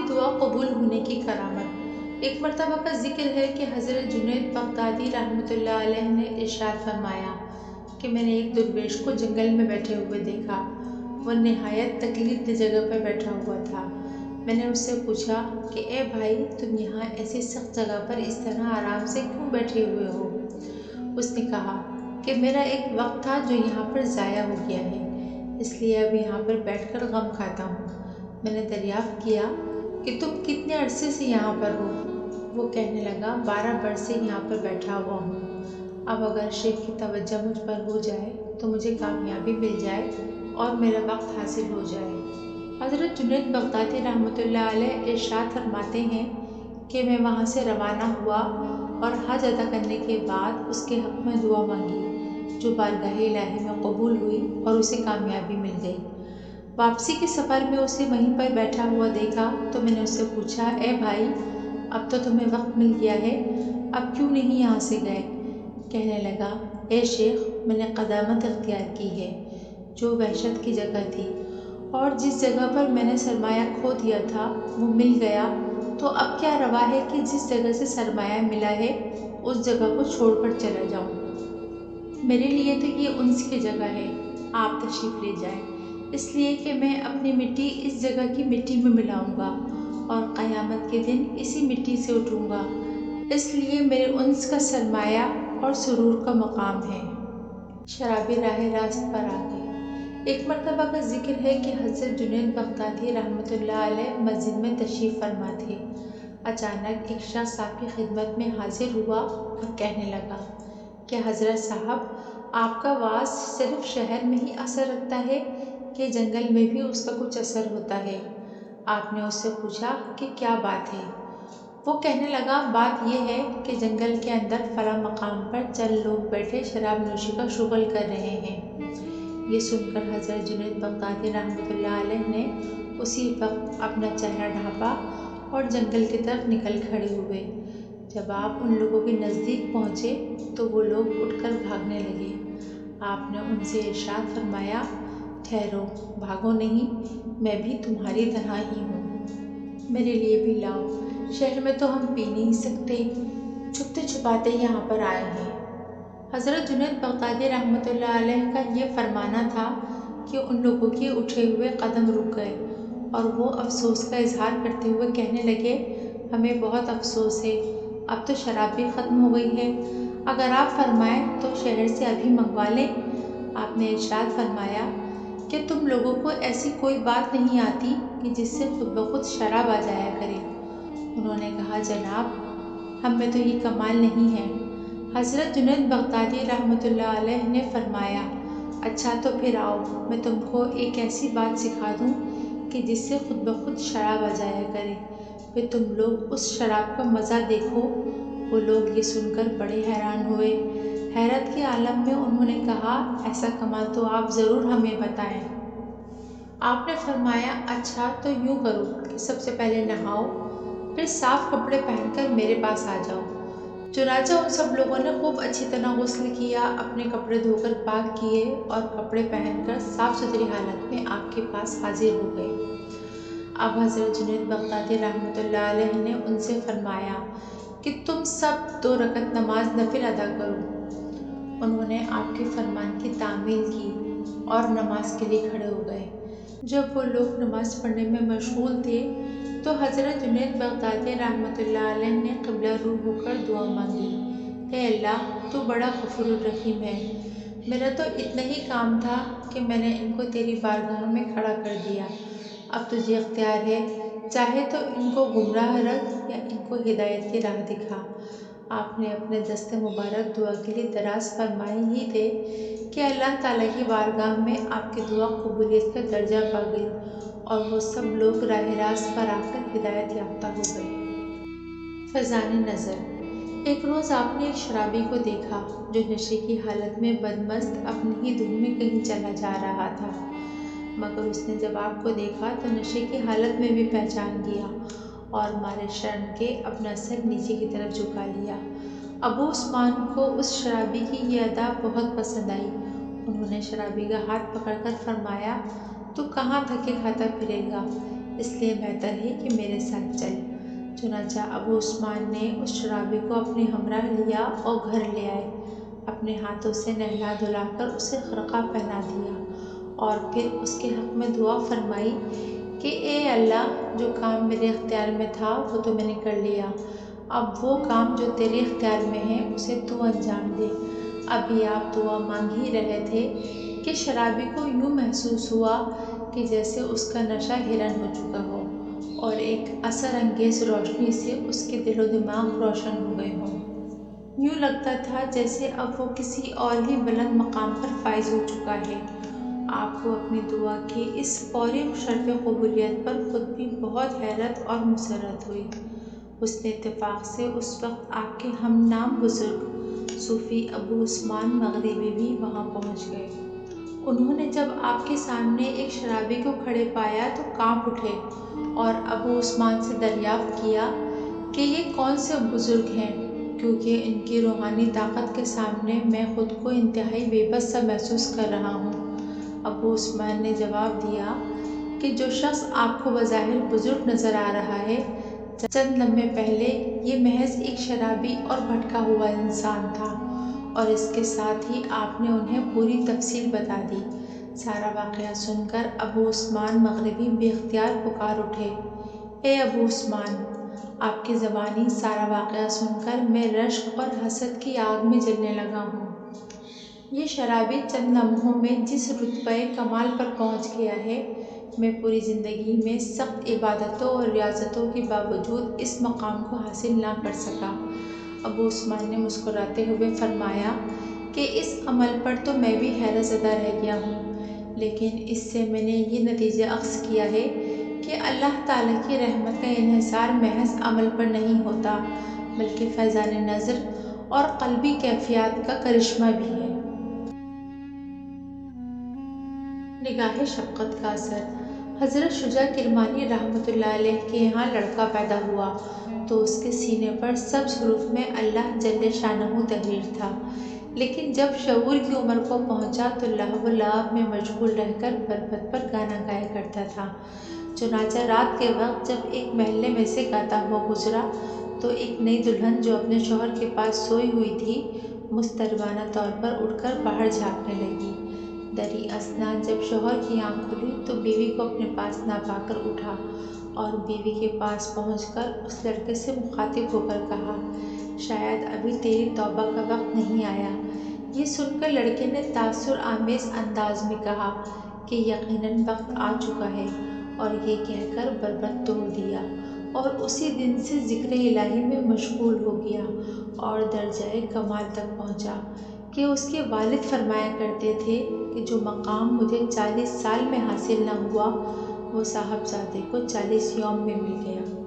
دعا قبول ہونے کی کرامت۔ ایک مرتبہ کا ذکر ہے کہ حضرت جنید بغدادی رحمۃ اللہ علیہ نے ارشاد فرمایا کہ میں نے ایک درویش کو جنگل میں بیٹھے ہوئے دیکھا۔ وہ نہایت تکلیف دہ جگہ پر بیٹھا ہوا تھا۔ میں نے اس سے پوچھا کہ اے بھائی، تم یہاں ایسی سخت جگہ پر اس طرح آرام سے کیوں بیٹھے ہوئے ہو؟ اس نے کہا کہ میرا ایک وقت تھا جو یہاں پر ضائع ہو گیا ہے، اس لیے اب یہاں پر بیٹھ کر غم کھاتا ہوں۔ میں نے دریافت کیا کہ تم کتنے عرصے سے یہاں پر ہو؟ وہ کہنے لگا 12 برس سے یہاں پر بیٹھا ہوا ہوں۔ اب اگر شیخ کی توجہ مجھ پر ہو جائے تو مجھے کامیابی مل جائے اور میرا وقت حاصل ہو جائے۔ حضرت جنید بغدادی رحمۃ اللہ علیہ ارشاد فرماتے ہیں کہ میں وہاں سے روانہ ہوا اور حج ادا کرنے کے بعد اس کے حق میں دعا مانگی، جو بارگاہ الہی میں قبول ہوئی اور اسے کامیابی مل گئی۔ واپسی کے سفر میں اسے وہیں پر بیٹھا ہوا دیکھا تو میں نے اس سے پوچھا، اے بھائی، اب تو تمہیں وقت مل گیا ہے، اب کیوں نہیں یہاں سے گئے؟ کہنے لگا، اے شیخ، میں نے قدامت اختیار کی ہے جو وحشت کی جگہ تھی، اور جس جگہ پر میں نے سرمایہ کھو دیا تھا وہ مل گیا، تو اب کیا روا ہے کہ جس جگہ سے سرمایہ ملا ہے اس جگہ کو چھوڑ کر چلا جاؤں؟ میرے لیے تو یہ انس کی جگہ ہے، آپ تشریف لے جائیں، اس لیے کہ میں اپنی مٹی اس جگہ کی مٹی میں ملاؤں گا اور قیامت کے دن اسی مٹی سے اٹھوں گا، اس لیے میرے انس کا سرمایہ اور سرور کا مقام ہے۔ شرابی راہ راست پر آ گئے۔ ایک مرتبہ کا ذکر ہے کہ حضرت جنید بغدادی رحمۃ اللہ علیہ مسجد میں تشریف فرما تھے۔ اچانک ایک شخص آپ کی خدمت میں حاضر ہوا اور کہنے لگا کہ حضرت صاحب، آپ کا وعظ صرف شہر میں ہی اثر رکھتا ہے کہ جنگل میں بھی اس کا کچھ اثر ہوتا ہے؟ آپ نے اس سے پوچھا کہ کیا بات ہے؟ وہ کہنے لگا، بات یہ ہے کہ جنگل کے اندر فلاں مقام پر چند لوگ بیٹھے شراب نوشی کا شغل کر رہے ہیں۔ یہ سن کر حضرت جنید بغدادی رحمۃ اللہ علیہ نے اسی وقت اپنا چہرہ ڈھانپا اور جنگل کی طرف نکل کھڑے ہوئے۔ جب آپ ان لوگوں کے نزدیک پہنچے تو وہ لوگ اٹھ کر بھاگنے لگے۔ آپ نے ان سے ارشاد فرمایا، ٹھہرو، بھاگو نہیں، میں بھی تمہاری طرح ہی ہوں، میرے لیے بھی لاؤ، شہر میں تو ہم پی نہیں سکتے، چھپتے چھپاتے یہاں پر آئے ہیں۔ حضرت جنید بغدادی رحمۃ اللہ علیہ کا یہ فرمانا تھا کہ ان لوگوں کے اٹھے ہوئے قدم رک گئے اور وہ افسوس کا اظہار کرتے ہوئے کہنے لگے، ہمیں بہت افسوس ہے، اب تو شراب بھی ختم ہو گئی ہے، اگر آپ فرمائیں تو شہر سے ابھی منگوا لیں۔ آپ نے ارشاد فرمایا کہ تم لوگوں کو ایسی کوئی بات نہیں آتی کہ جس سے خود بخود شراب آ جایا کرے؟ انہوں نے کہا، جناب، ہم میں تو یہ کمال نہیں ہے۔ حضرت جنید بغدادی رحمۃ اللہ علیہ نے فرمایا، اچھا تو پھر آؤ، میں تم کو ایک ایسی بات سکھا دوں کہ جس سے خود بخود شراب آ جایا کرے، پھر تم لوگ اس شراب کا مزہ دیکھو۔ وہ لوگ یہ سن کر بڑے حیران ہوئے۔ حیرت کے عالم میں انہوں نے کہا، ایسا کمال تو آپ ضرور ہمیں بتائیں۔ آپ نے فرمایا، اچھا تو یوں کرو کہ سب سے پہلے نہاؤ، پھر صاف کپڑے پہن کر میرے پاس آ جاؤ۔ چنانچہ ان سب لوگوں نے خوب اچھی طرح غسل کیا، اپنے کپڑے دھو کر پاک کیے اور کپڑے پہن کر صاف ستھری حالت میں آپ کے پاس حاضر ہو گئے۔ اب حضرت جنید بغدادی رحمۃ اللہ علیہ نے ان سے فرمایا کہ تم سب 2 رکعت نماز نفل ادا کرو۔ انہوں نے آپ کے فرمان کی تعمیل کی اور نماز کے لیے کھڑے ہو گئے۔ جب وہ لوگ نماز پڑھنے میں مشغول تھے تو حضرت جنید بغدادی رحمۃ اللہ علیہ نے قبلہ رو ہو کر دعا مانگی، اے اللہ، تو بڑا غفور الرحیم ہے، میرا تو اتنا ہی کام تھا کہ میں نے ان کو تیری بارگاہ میں کھڑا کر دیا، اب تجھے اختیار ہے، چاہے تو ان کو گمراہ رکھ یا ان کو ہدایت کی راہ دکھا۔ آپ نے اپنے دست مبارک دعا کے لیے دراز فرمائے ہی تھے کہ اللہ تعالیٰ کی بارگاہ میں آپ کی دعا قبولیت کا درجہ پا گئی اور وہ سب لوگ راہ راست پر آ کر ہدایت یافتہ ہو گئے۔ فیضان نظر۔ ایک روز آپ نے ایک شرابی کو دیکھا جو نشے کی حالت میں بدمست اپنی ہی دھن میں کہیں چلا جا رہا تھا، مگر اس نے جب آپ کو دیکھا تو نشے کی حالت میں بھی پہچان لیا اور مارے شرم کے اپنا سر نیچے کی طرف جھکا لیا۔ ابو عثمان کو اس شرابی کی یہ ادا بہت پسند آئی۔ انہوں نے شرابی کا ہاتھ پکڑ کر فرمایا، تو کہاں دھکے کھاتا پھرے گا، اس لیے بہتر ہے کہ میرے ساتھ چل۔ چنانچہ ابو عثمان نے اس شرابی کو اپنے ہمراہ لیا اور گھر لے آئے، اپنے ہاتھوں سے نہلا دھلا کر اسے خرقہ پہنا دیا اور پھر اس کے حق میں دعا فرمائی کہ اے اللہ، جو کام میرے اختیار میں تھا وہ تو میں نے کر لیا، اب وہ کام جو تیرے اختیار میں ہے اسے تو انجام دے۔ ابھی آپ دعا مانگ ہی رہے تھے کہ شرابی کو یوں محسوس ہوا کہ جیسے اس کا نشہ ہرن ہو چکا ہو اور ایک اثر انگیز روشنی سے اس کے دل و دماغ روشن ہو گئے ہوں۔ یوں لگتا تھا جیسے اب وہ کسی اور ہی بلند مقام پر فائز ہو چکا ہے۔ آپ کو اپنی دعا کی اس فوری شرط قبولیت پر خود بھی بہت حیرت اور مسرت ہوئی۔ حسن اتفاق سے اس وقت آپ کے ہم نام بزرگ صوفی ابو عثمان مغربی بھی وہاں پہنچ گئے۔ انہوں نے جب آپ کے سامنے ایک شرابی کو کھڑے پایا تو کانپ اٹھے اور ابو عثمان سے دریافت کیا کہ یہ کون سے بزرگ ہیں، کیونکہ ان کی روحانی طاقت کے سامنے میں خود کو انتہائی بے بس سا محسوس کر رہا ہوں۔ ابو عثمان نے جواب دیا کہ جو شخص آپ کو بظاہر بزرگ نظر آ رہا ہے، چند لمحے پہلے یہ محض ایک شرابی اور بھٹکا ہوا انسان تھا۔ اور اس کے ساتھ ہی آپ نے انہیں پوری تفصیل بتا دی۔ سارا واقعہ سن کر ابو عثمان مغربی بے اختیار پکار اٹھے، اے ابو عثمان، آپ کی زبانی سارا واقعہ سن کر میں رشک اور حسد کی آگ میں جلنے لگا ہوں۔ یہ شرابی چند لمحوں میں جس رتبہ کمال پر پہنچ گیا ہے، میں پوری زندگی میں سخت عبادتوں اور ریاضتوں کے باوجود اس مقام کو حاصل نہ کر سکا۔ ابو عثمان نے مسکراتے ہوئے فرمایا کہ اس عمل پر تو میں بھی حیرت زدہ رہ گیا ہوں، لیکن اس سے میں نے یہ نتیجہ اخذ کیا ہے کہ اللہ تعالیٰ کی رحمت کا انحصار محض عمل پر نہیں ہوتا، بلکہ فیضان نظر اور قلبی کیفیات کا کرشمہ بھی ہے۔ نگاہ شفقت کا اثر۔ حضرت شجاع کرمانی رحمۃ اللہ علیہ کے یہاں لڑکا پیدا ہوا تو اس کے سینے پر سبز حروف میں اللہ جل شانہ تحریر تھا، لیکن جب شعور کی عمر کو پہنچا تو لہو و لعب میں مشغول رہ کر بربط پر گانا گایا کرتا تھا۔ چنانچہ رات کے وقت جب ایک محلے میں سے گاتا ہوا گزرا تو ایک نئی دلہن جو اپنے شوہر کے پاس سوئی ہوئی تھی، مضطربانہ طور پر اٹھ کر باہر جھانکنے لگی۔ دریں اثنا جب شوہر کی آنکھ کھلی تو بیوی کو اپنے پاس نہ پا کر اٹھا اور بیوی کے پاس پہنچ کر اس لڑکے سے مخاطب ہو کر کہا، شاید ابھی تیری توبہ کا وقت نہیں آیا۔ یہ سن کر لڑکے نے تاثر آمیز انداز میں کہا کہ یقیناً وقت آ چکا ہے، اور یہ کہہ کر بربط توڑ دیا اور اسی دن سے ذکر الہی میں مشغول ہو گیا اور درجۂ کمال تک پہنچا کہ اس کے والد فرمایا کرتے تھے کہ جو مقام مجھے 40 سال میں حاصل نہ ہوا وہ صاحبزادے کو 40 یوم میں مل گیا۔